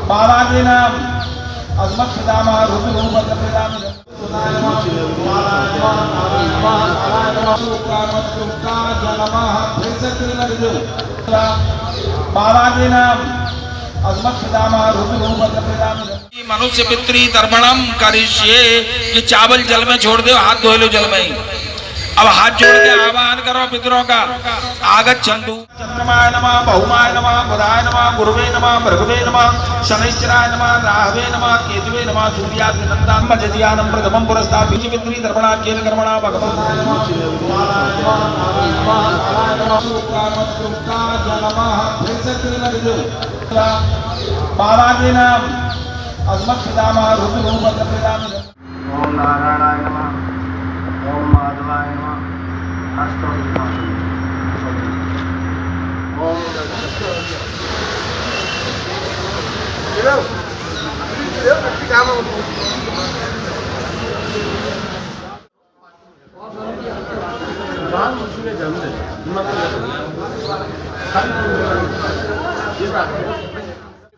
बालादीनां अस्मत् पितामह रुद्ररूपप्रदान बालादीनां अस्मत् पितामह रुद्ररूपप्रदान मनुष्य पितृ तर्पणम करिष्ये। ये चावल जल में छोड़ दो, हाथ धो लो जल में ही। अब हाथ जोड़ के आह्वान करो पितरों का। आगत चंदू चंद्रमाय नमः, बहुमाय नमः, बुधाय नमः, गुरुवे नमः, भृगवे नमः, शनैश्चराय नमः, राहवे नमः, केतुवे नमः, सूर्याग्निनंदनम जज्ञानम प्रथमं पुरस्ताद बीज पितृ तर्पणाख्येन कर्मणा भगवान् बालादीनां अस्मत् पितामह रुद्ररूपप्रदान। ओम नारायणाय नमः, ओम माधवाय नमः, ओम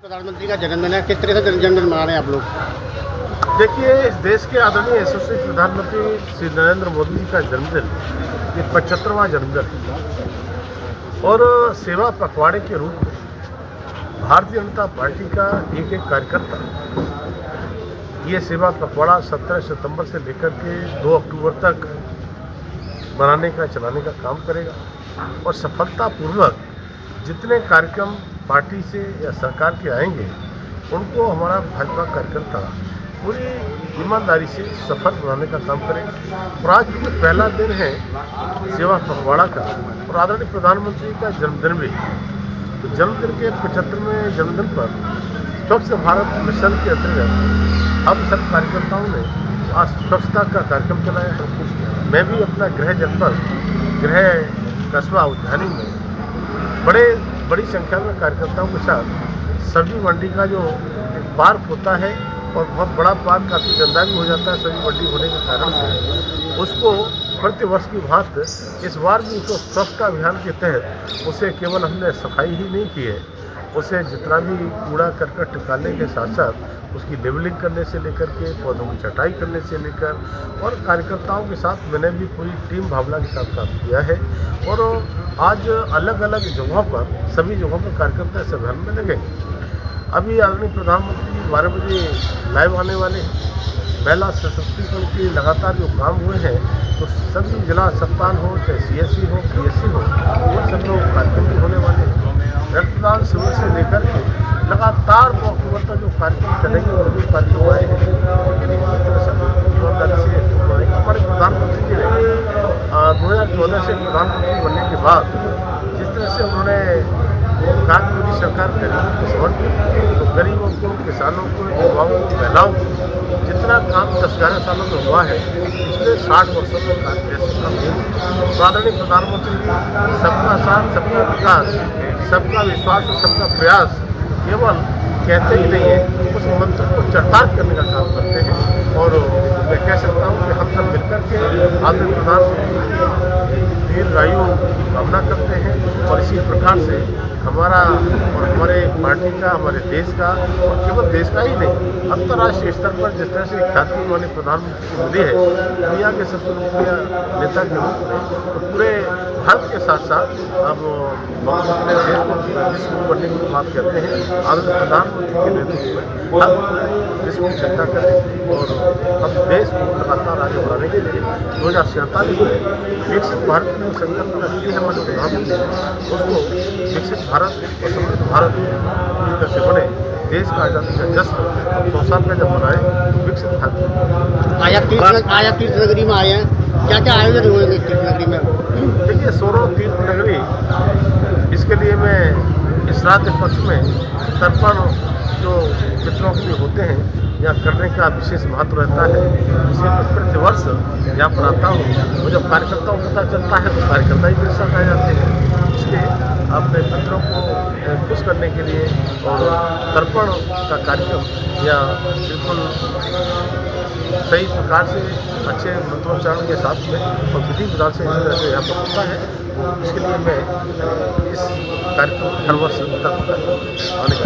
प्रधानमंत्री का जन्मदिन है, किस तरह से जन्मदिन मना रहे हैं आप लोग? देखिए, इस देश के आदरणीय यशस्वी प्रधानमंत्री श्री नरेंद्र मोदी जी का जन्मदिन ये 75वां जन्मदिन है और सेवा पखवाड़े के रूप में भारतीय जनता पार्टी का एक एक कार्यकर्ता ये सेवा पखवाड़ा 17 सितंबर से लेकर के 2 अक्टूबर तक बनाने का चलाने का काम करेगा और सफलतापूर्वक जितने कार्यक्रम पार्टी से या सरकार के आएंगे उनको हमारा भाजपा कार्यकर्ता पूरी ईमानदारी से सफल बनाने का काम करेगा। और आज क्योंकि पहला दिन है सेवा पखवाड़ा का और आदरणीय प्रधानमंत्री का जन्मदिन भी, तो जन्मदिन के 75वें जन्मदिन पर स्वच्छ भारत मिशन के अंतर्गत हम सब कार्यकर्ताओं ने आज स्वच्छता का कार्यक्रम चलाया है। मैं भी अपना गृह जनपद गृह कस्बा उद्यानी में बड़ी संख्या में कार्यकर्ताओं के साथ सब्जी मंडी का जो एक पार्क होता है और बहुत बड़ा पार्क काफ़ी गंदा भी हो जाता है सब्जी मंडी होने के कारण से, उसको प्रति वर्ष की भांति इस बार भी उसको स्वच्छता अभियान के तहत उसे केवल हमने सफाई ही नहीं की है, उसे जितना भी कूड़ा करकट निकालने के साथ साथ उसकी लेवलिंग करने से लेकर के पौधों की छटाई करने से लेकर और कार्यकर्ताओं के साथ मैंने भी पूरी टीम भावना के साथ काम किया है। और आज अलग अलग जगहों पर सभी जगहों पर कार्यकर्ता इस अभियान में लगेंगे। अभी आदरणीय प्रधानमंत्री 12 बजे लाइव आने वाले हैं। महिला सशक्तिकरण के लगातार जो काम हुए हैं तो सभी जिला अस्पताल हो चाहे CSC हो PSC हो वो सब लोग कार्यक्रम भी होने वाले हैं। रक्तदान शिविर से लेकर के लगातार 2 अक्टूबर तक जो कार्यक्रम चलेंगे वो भी कार्यक्रम आए हैं। हमारे प्रधानमंत्री जी ने 2014 से प्रधानमंत्री बनने के बाद जिस तरह से उन्होंने कहा कि मोदी सरकार गरीबों को समर्पित, तो गरीबों को, किसानों को, युवाओं को, महिलाओं को जितना काम 10-11 सालों में हुआ है पिछले 60 वर्षों में ऐसे काम नहीं। आदरणीय प्रधानमंत्री जी सबका साथ, सबका विकास, सबका विश्वास और सबका प्रयास केवल कहते ही नहीं है, उस मंत्र को चरितार्थ करने का काम करते हैं। और मैं कह सकता हूँ कि हम सब मिलकर के आदरणीय प्रधानमंत्री दीर्घायु की कामना करते हैं और इसी प्रकार से हमारा और हमारे पार्टी का, हमारे देश का और केवल देश का ही नहीं अंतर्राष्ट्रीय स्तर पर जिस तरह से ख्याति वाले प्रधानमंत्री मोदी है दुनिया के सबसे लोकप्रिय नेता के रूप में, तो पूरे भारत के साथ साथ अब अपने देश को विश्व बनने की बात करते हैं। आदरणीय प्रधानमंत्री के नेतृत्व में हम विश्व की चिंता करें और हम देश को लगातार आगे बढ़ाने के लिए 2047 में विकसित भारत की संकल्प रखी है हमारे प्रधानमंत्री, उसको विकसित भारत और समृद्ध भारत पूरी तरह से बने। देश का आज़ादी का जश्न 100 साल का जब मनाए तो विकसित भारत। आया तीर्थ नगरी में आए हैं, क्या क्या आयोजन हुए तीर्थ नगरी में? देखिए, 16 तीर्थ नगरी, इसके लिए मैं इस श्राद्ध पक्ष में तर्पण जो पितरों के लिए होते हैं यहाँ करने का विशेष महत्व रहता है। इसलिए मैं प्रतिवर्ष यहाँ पर आता हूँ। वो जब कार्यकर्ताओं को पता चलता है तो कार्यकर्ता ही मेरे साथ आ जाते हैं। इसलिए अपने पितरों को खुश करने के लिए और तर्पण का कार्यक्रम या बिल्कुल सही प्रकार से अच्छे मंत्रोच्चारण के साथ में और विधि विधान से इस तरह से यहाँ पर होता है। इसके लिए मैं इस कार्यक्रम हर वर्ष आने का